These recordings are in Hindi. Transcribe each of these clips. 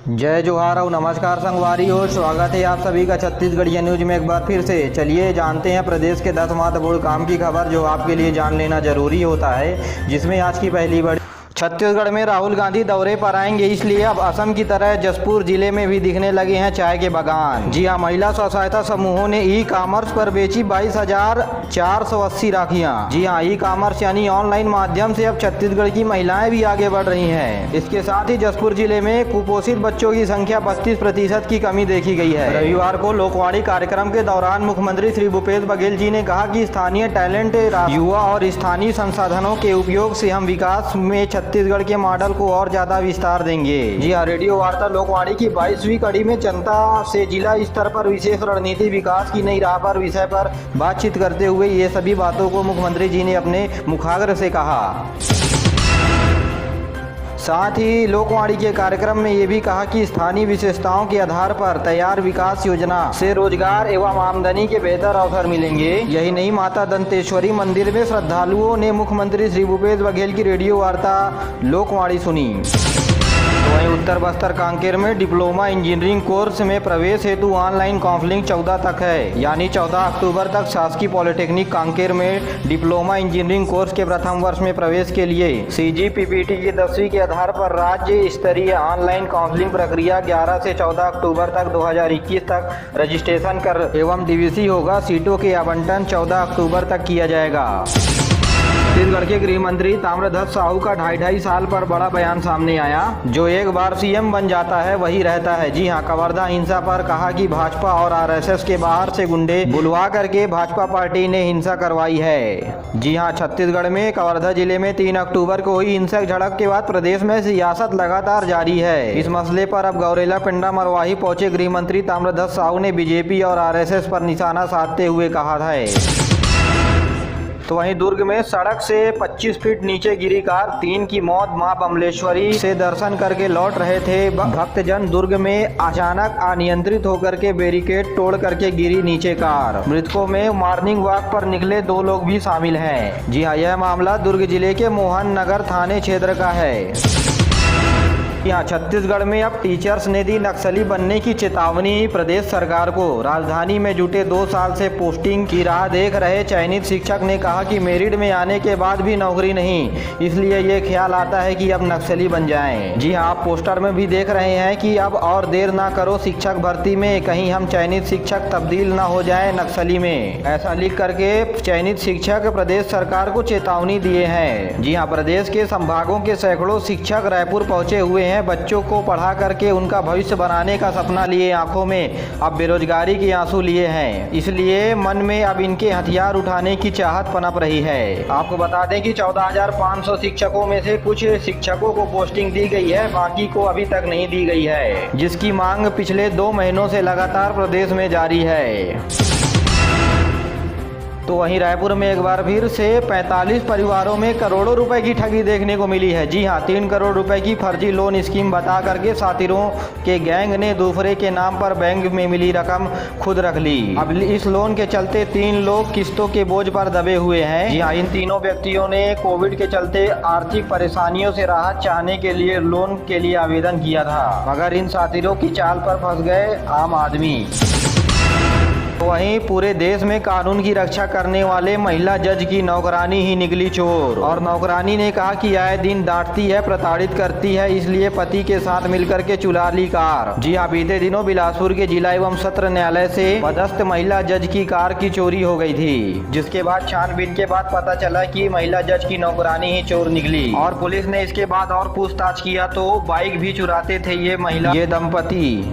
जय जोहार और नमस्कार संगवारी हो। स्वागत है आप सभी का छत्तीसगढ़िया न्यूज में एक बार फिर से। चलिए जानते हैं प्रदेश के 10 महत्वपूर्ण काम की खबर जो आपके लिए जान लेना जरूरी होता है, जिसमें आज की पहली बड़ी छत्तीसगढ़ में राहुल गांधी दौरे पर आएंगे, इसलिए अब असम की तरह जसपुर जिले में भी दिखने लगे हैं चाय के बागान। जी हां, महिला स्व सहायता समूहों ने ई कॉमर्स पर बेची 22,480 राखियां। जी हां, ई कॉमर्स यानी ऑनलाइन माध्यम से अब छत्तीसगढ़ की महिलाएं भी आगे बढ़ रही हैं। इसके साथ ही जसपुर जिले में कुपोषित बच्चों की संख्या 32% की कमी देखी गई है। रविवार को लोकवाणी कार्यक्रम के दौरान मुख्यमंत्री श्री भूपेश बघेल जी ने कहा कि स्थानीय टैलेंट, युवा और स्थानीय संसाधनों के उपयोग से हम विकास में छत्तीसगढ़ के मॉडल को और ज्यादा विस्तार देंगे। जी हाँ, रेडियो वार्ता लोकवाणी की 22वीं कड़ी में जनता से जिला स्तर पर विशेष रणनीति विकास की नई राह पर विषय पर बातचीत करते हुए ये सभी बातों को मुख्यमंत्री जी ने अपने मुखाग्र से कहा। साथ ही लोकवाणी के कार्यक्रम में ये भी कहा कि स्थानीय विशेषताओं के आधार पर तैयार विकास योजना से रोजगार एवं आमदनी के बेहतर अवसर मिलेंगे। यही नहीं, माता दंतेश्वरी मंदिर में श्रद्धालुओं ने मुख्यमंत्री श्री भूपेश बघेल की रेडियो वार्ता लोकवाणी सुनी। वहीं उत्तर बस्तर कांकेर में डिप्लोमा इंजीनियरिंग कोर्स में प्रवेश हेतु ऑनलाइन काउंसलिंग 14 तक है, यानी 14 अक्टूबर तक शासकीय पॉलिटेक्निक कांकेर में डिप्लोमा इंजीनियरिंग कोर्स के प्रथम वर्ष में प्रवेश के लिए CGPPT की 10वीं के आधार पर राज्य स्तरीय ऑनलाइन काउंसलिंग प्रक्रिया 11 से 14 अक्टूबर तक 2021 तक रजिस्ट्रेशन कर एवं DVC होगा। सीटों के आवंटन 14 अक्टूबर तक किया जाएगा। छत्तीसगढ़ के गृह मंत्री ताम्रध्वज साहू का 2.5 साल पर बड़ा बयान सामने आया। जो एक बार CM बन जाता है वही रहता है। जी हां, कवर्धा हिंसा पर कहा कि भाजपा और RSS के बाहर से गुंडे बुलवा करके भाजपा पार्टी ने हिंसा करवाई है। जी हां, छत्तीसगढ़ में कवर्धा जिले में 3 अक्टूबर को हुई हिंसक झड़प के बाद प्रदेश में सियासत लगातार जारी है। इस मसले पर अब गौरेला पिंडा मरवाही पहुंचे गृह मंत्री ताम्रध्वज साहू ने BJP और RSS पर निशाना साधते हुए कहा है। तो वहीं दुर्ग में सड़क से 25 फीट नीचे गिरी कार, 3 की मौत। मां बमलेश्वरी से दर्शन करके लौट रहे थे भक्तजन। दुर्ग में अचानक अनियंत्रित होकर के बैरिकेड तोड़ करके गिरी नीचे कार। मृतकों में मॉर्निंग वॉक पर निकले 2 लोग भी शामिल हैं। जी हाँ, यह मामला दुर्ग जिले के मोहन नगर थाने क्षेत्र का है। यहाँ छत्तीसगढ़ में अब टीचर्स ने दी नक्सली बनने की चेतावनी प्रदेश सरकार को। राजधानी में जुटे 2 साल से पोस्टिंग की राह देख रहे चयनित शिक्षक ने कहा कि मेरिट में आने के बाद भी नौकरी नहीं, इसलिए ये ख्याल आता है कि अब नक्सली बन जाएं। जी हाँ, आप पोस्टर में भी देख रहे हैं कि अब और देर ना करो शिक्षक भर्ती में, कहीं हम चयनित शिक्षक तब्दील ना हो जाए नक्सली में। ऐसा लिख करके चयनित शिक्षक प्रदेश सरकार को चेतावनी दिए हैं। जी हाँ, प्रदेश के संभागों के सैकड़ों शिक्षक रायपुर पहुंचे हुए हैं। बच्चों को पढ़ा करके उनका भविष्य बनाने का सपना लिए आंखों में अब बेरोजगारी के आंसू लिए हैं, इसलिए मन में अब इनके हथियार उठाने की चाहत पनप रही है। आपको बता दें कि 14,500 शिक्षकों में से कुछ शिक्षकों को पोस्टिंग दी गई है, बाकी को अभी तक नहीं दी गई है, जिसकी मांग पिछले 2 महीनों से लगातार प्रदेश में जारी है। तो वहीं रायपुर में एक बार फिर से 45 परिवारों में करोड़ों रुपए की ठगी देखने को मिली है। जी हां, 3 करोड़ रुपए की फर्जी लोन स्कीम बता करके साथीरों के गैंग ने दूसरे के नाम पर बैंक में मिली रकम खुद रख ली। अब इस लोन के चलते 3 लोग किस्तों के बोझ पर दबे हुए हैं। जी हां, इन तीनों व्यक्तियों ने कोविड के चलते आर्थिक परेशानियों से राहत चाहने के लिए लोन के लिए आवेदन किया था, मगर इन साथीरों की चाल पर फंस गए आम आदमी। वहीं पूरे देश में कानून की रक्षा करने वाले महिला जज की नौकरानी ही निकली चोर। और नौकरानी ने कहा कि आए दिन डांटती है, प्रताड़ित करती है, इसलिए पति के साथ मिलकर के चुरा ली कार। जी हाँ, बीते दिनों बिलासपुर के जिला एवं सत्र न्यायालय से पदस्थ महिला जज की कार की चोरी हो गई थी, जिसके बाद छानबीन के बाद पता चला कि महिला जज की नौकरानी ही चोर निकली। और पुलिस ने इसके बाद और पूछताछ किया तो बाइक भी चुराते थे ये दंपति।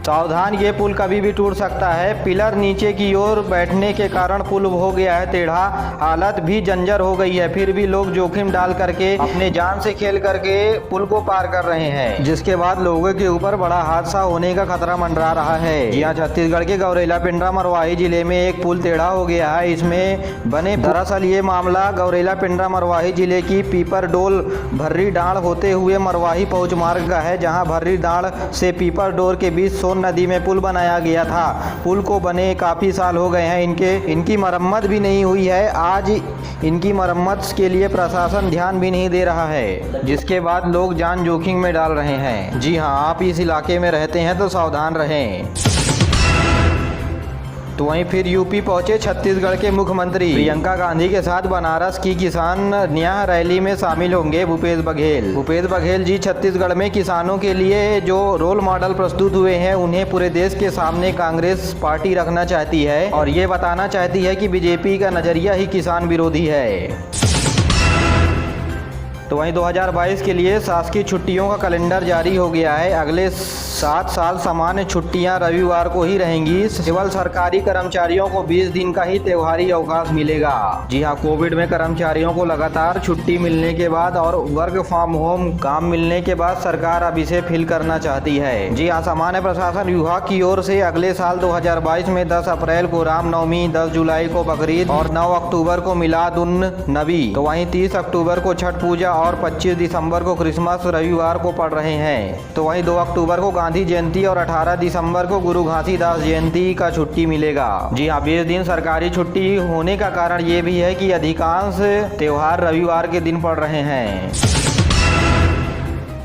सावधान, ये पुल कभी भी टूट सकता है। पिलर नीचे की ओर बैठने के कारण पुल हो गया है टेढ़ा, हालत भी जंजर हो गई है, फिर भी लोग जोखिम डाल करके अपने जान से खेल करके पुल को पार कर रहे हैं, जिसके बाद लोगों के ऊपर बड़ा हादसा होने का खतरा मंडरा रहा है। जी हाँ, छत्तीसगढ़ के गौरेला पिंडा मरवाही जिले में एक पुल टेढ़ा हो गया है, इसमें बने। दरअसल ये मामला गौरेला पिंडा मरवाही जिले की पीपरडोल भर्री डांड़ होते हुए मरवाही पहुंच मार्ग का है, जहाँ भर्री डांड़ से पीपरडोर के बीच सोन सोन नदी में पुल बनाया गया था। पुल को बने काफ़ी साल हो गए हैं, इनकी मरम्मत भी नहीं हुई है। आज इनकी मरम्मत के लिए प्रशासन ध्यान भी नहीं दे रहा है, जिसके बाद लोग जान जोखिम में डाल रहे हैं। जी हाँ, आप इस इलाके में रहते हैं तो सावधान रहें। तो वहीं फिर यूपी पहुंचे छत्तीसगढ़ के मुख्यमंत्री। प्रियंका गांधी के साथ बनारस की किसान न्याय रैली में शामिल होंगे भूपेश बघेल जी छत्तीसगढ़ में किसानों के लिए जो रोल मॉडल प्रस्तुत हुए हैं, उन्हें पूरे देश के सामने कांग्रेस पार्टी रखना चाहती है और ये बताना चाहती है कि बीजेपी का नजरिया ही किसान विरोधी है। तो वहीं 2022 के लिए शासकीय छुट्टियों का कैलेंडर जारी हो गया है। अगले 7 साल सामान्य छुट्टियां रविवार को ही रहेंगी। केवल सरकारी कर्मचारियों को 20 दिन का ही त्योहारी अवकाश मिलेगा। जी हां, कोविड में कर्मचारियों को लगातार छुट्टी मिलने के बाद और वर्क फ्रॉम होम काम मिलने के बाद सरकार अब इसे फिल करना चाहती है। जी हां, सामान्य प्रशासन विभाग की ओर से अगले साल 2022 में 10 अप्रैल को रामनवमी, 10 जुलाई को बकरीद और 9 अक्टूबर को मिलाद उन नबी, तो वहीं 30 अक्टूबर को छठ पूजा और 25 दिसंबर को क्रिसमस रविवार को पड़ रहे हैं। तो वहीं 2 अक्टूबर को गांधी जयंती और 18 दिसंबर को गुरु घासीदास जयंती का छुट्टी मिलेगा। जी हाँ, 20 दिन सरकारी छुट्टी होने का कारण ये भी है कि अधिकांश त्योहार रविवार के दिन पड़ रहे हैं।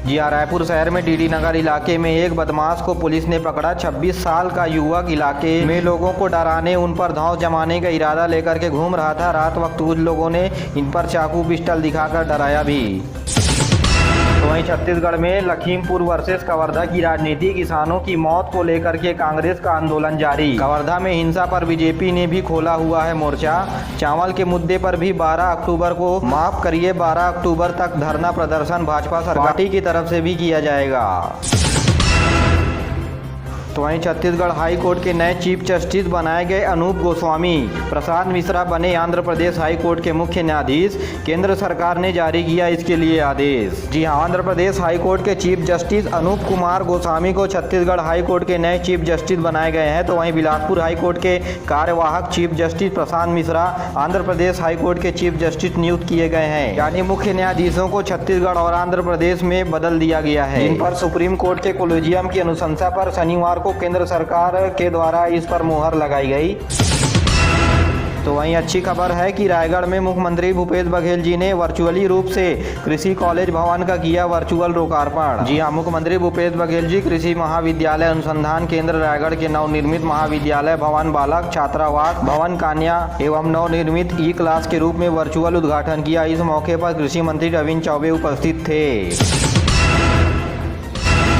जी हाँ, रायपुर शहर में डीडी नगर इलाके में एक बदमाश को पुलिस ने पकड़ा। 26 साल का युवक इलाके में लोगों को डराने, उन पर धौंस जमाने का इरादा लेकर के घूम रहा था। रात वक्त कुछ लोगों ने इन पर चाकू पिस्टल दिखाकर डराया भी। तो वहीं छत्तीसगढ़ में लखीमपुर वर्सेस कवर्धा की राजनीति, किसानों की मौत को लेकर के कांग्रेस का आंदोलन जारी। कवर्धा में हिंसा पर बीजेपी ने भी खोला हुआ है मोर्चा। चावल के मुद्दे पर भी 12 अक्टूबर तक धरना प्रदर्शन भाजपा पार्टी की तरफ से भी किया जाएगा। तो वहीं छत्तीसगढ़ हाई कोर्ट के नए चीफ जस्टिस बनाए गए अनूप गोस्वामी प्रसाद मिश्रा बने आंध्र प्रदेश हाई कोर्ट के मुख्य न्यायाधीश। केंद्र सरकार ने जारी किया इसके लिए आदेश। जी हां, आंध्र प्रदेश हाई कोर्ट के चीफ जस्टिस अनूप कुमार गोस्वामी को छत्तीसगढ़ हाई कोर्ट के नए चीफ जस्टिस बनाए गए हैं। तो वहीं बिलासपुर हाई कोर्ट के कार्यवाहक chief justice Prashant Mishra Andhra Pradesh high court के चीफ जस्टिस नियुक्त किए गए हैं। यानी मुख्य न्यायाधीशों को छत्तीसगढ़ और आंध्र प्रदेश में बदल दिया गया है, जिन पर सुप्रीम कोर्ट के कोलेजियम की अनुशंसा पर शनिवार को केंद्र सरकार के द्वारा इस पर मुहर लगाई गई। तो वहीं अच्छी खबर है कि रायगढ़ में मुख्यमंत्री भूपेश बघेल जी ने वर्चुअली रूप से कृषि कॉलेज भवन का किया वर्चुअल लोकार्पण। जी हां, मुख्यमंत्री भूपेश बघेल जी कृषि महाविद्यालय अनुसंधान केंद्र रायगढ़ के नवनिर्मित महाविद्यालय भवन, बालक छात्रावास भवन, कन्या एवं नवनिर्मित ई क्लास के रूप में वर्चुअल उद्घाटन किया। इस मौके पर कृषि मंत्री रविन्द्र चौबे उपस्थित थे।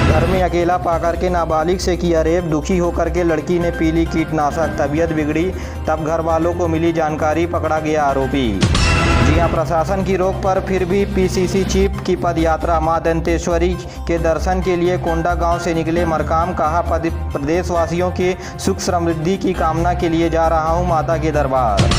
घर में अकेला पाकर के नाबालिग से किया रेप, दुखी होकर के लड़की ने पी ली कीटनाशक, तबीयत बिगड़ी, तब घर वालों को मिली जानकारी, पकड़ा गया आरोपी। जी हां, प्रशासन की रोक पर फिर भी पीसीसी चीफ की पदयात्रा। मां दंतेश्वरी के दर्शन के लिए कोंडा गांव से निकले मरकाम। कहा, प्रदेशवासियों की सुख समृद्धि की कामना के लिए जा रहा हूं माता के दरबार।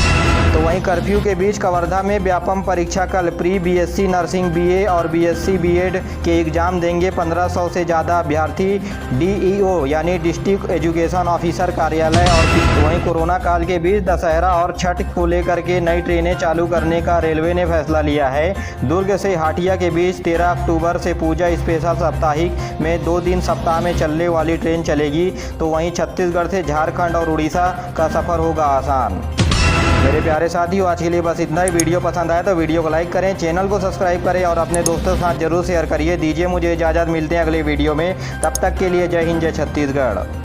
तो वहीं कर्फ्यू के बीच कवर्धा में व्यापम परीक्षा कल। प्री बीएससी नर्सिंग, बीए और बीएससी बीएड के एग्जाम देंगे 1500 से ज़्यादा अभ्यर्थी। डीईओ यानी डिस्ट्रिक्ट एजुकेशन ऑफिसर कार्यालय। और वहीं कोरोना काल के बीच दशहरा और छठ को लेकर के नई ट्रेनें चालू करने का रेलवे ने फैसला लिया है। दुर्ग से हाटिया के बीच 13 अक्टूबर से पूजा स्पेशल साप्ताहिक में 2 दिन सप्ताह में चलने वाली ट्रेन चलेगी। तो वहीं छत्तीसगढ़ से झारखंड और उड़ीसा का सफ़र होगा आसान। मेरे प्यारे साथियों, आज के लिए बस इतना ही। वीडियो पसंद आए तो वीडियो को लाइक करें, चैनल को सब्सक्राइब करें और अपने दोस्तों के साथ जरूर शेयर करिए। दीजिए मुझे इजाज़त, मिलते हैं अगले वीडियो में। तब तक के लिए जय हिंद, जय छत्तीसगढ़।